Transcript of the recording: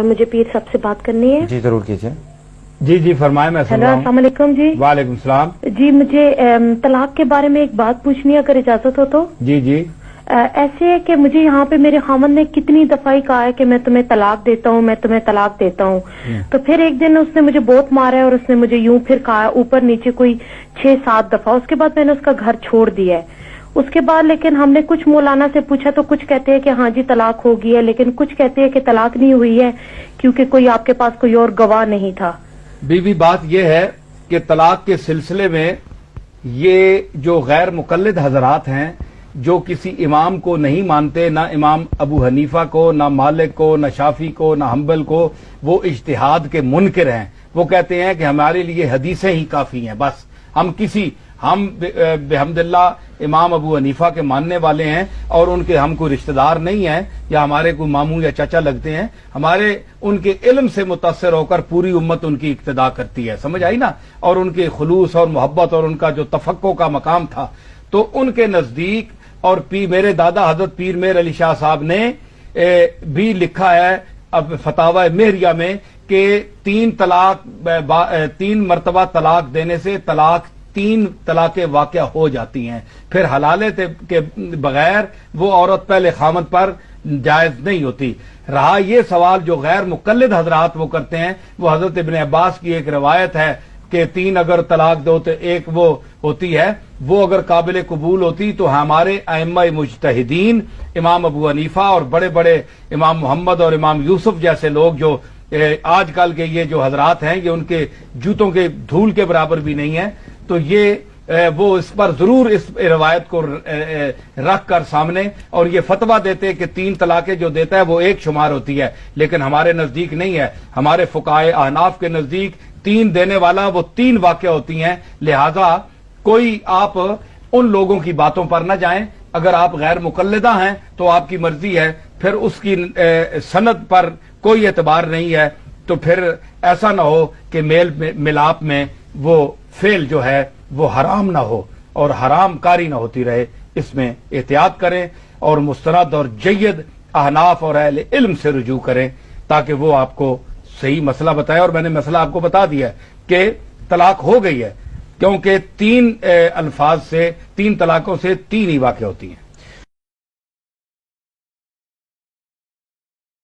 मुझे पीर साहब से बात करनी है। जी जरूर कीजिए। जी फरमाएं, मैं सुन रहा हूं। अस्सलाम वालेकुम जी। वालेकुम सलाम। जी मुझे तलाक के बारे में एक बात पूछनी है, अगर इजाजत हो तो। जी ऐसे है कि मुझे यहाँ पे मेरे खामन ने कितनी दफा ही कहा है कि मैं तुम्हें तलाक देता हूँ, मैं तुम्हें तलाक देता हूँ। तो फिर एक दिन उसने मुझे बहुत मारा है और उसने मुझे यूं फिर कहा ऊपर नीचे कोई 6-7 दफा। उसके बाद मैंने उसका घर छोड़ दिया है। उसके बाद लेकिन हमने कुछ मौलाना से पूछा तो कुछ कहते हैं कि हाँ जी तलाक हो गई है, लेकिन कुछ कहते हैं कि तलाक नहीं हुई है क्योंकि कोई आपके पास कोई और गवाह नहीं था। बीवी, बात यह है कि तलाक के सिलसिले में ये जो गैर मुकल्लिद हजरात हैं, जो किसी इमाम को नहीं मानते, ना इमाम अबू हनीफा को, ना मालिक को, ना शाफी को, ना हम्बल को, वो इज्तिहाद के मुनकिर हैं। वो कहते हैं कि हमारे लिए हदीसें ही काफी हैं, बस हम बेहमदुल्लाह इमाम अबू हनीफा के मानने वाले हैं और उनके हम कोई रिश्तेदार नहीं हैं या हमारे कोई मामू या चाचा लगते हैं। हमारे उनके इल्म से मुतासर होकर पूरी उम्मत उनकी इक्तदा करती है, समझ आई ना। और उनके खुलूस और मोहब्बत और उनका जो तफक्को का मकाम था, तो उनके नजदीक और मेरे दादा हजरत पीर मेर अली शाह साहब ने भी लिखा है अब फतावा मेहरिया में कि 3 मरतबा तलाक देने से 3 तलाक़ें वाक़या हो जाती हैं, फिर हलाले के बगैर वो औरत पहले खामद पर जायज नहीं होती। रहा ये सवाल जो गैर मुकल्लिद हजरात वो करते हैं, वो हजरत इब्न अब्बास की एक रिवायत है कि 3 अगर तलाक दो तो एक वो होती है, वो अगर काबिल कबूल होती तो हमारे अइम्मा मुज्तहिदीन इमाम अबू हनीफा और बड़े बड़े इमाम मोहम्मद और इमाम यूसुफ जैसे लोग जो आजकल के ये जो हजरात हैं, ये उनके जूतों के धूल के बराबर भी नहीं है। तो ये वो इस पर जरूर इस रिवायत को रख कर सामने और ये फतवा देते कि 3 तलाकें जो देता है वो एक शुमार होती है, लेकिन हमारे नजदीक नहीं है। हमारे फुकाए अहनाफ के नजदीक 3 देने वाला वो 3 वाक़या होती हैं। लिहाजा कोई आप उन लोगों की बातों पर न जाएं। अगर आप गैर मुकल्लिदा हैं तो आपकी मर्जी है, फिर उसकी सनद पर कोई एतबार नहीं है। तो फिर ऐसा ना हो कि मेल मिलाप में वो फेल जो है वो हराम ना हो और हराम कारी ना होती रहे। इसमें एहतियात करें और मुस्तरद और जय्यद अहनाफ और अहले इल्म से रुजू करें ताकि वो आपको सही मसला बताए। और मैंने मसला आपको बता दिया कि तलाक हो गई है क्योंकि 3 अल्फाज से 3 तलाकों से 3 ही वाक़या होती हैं।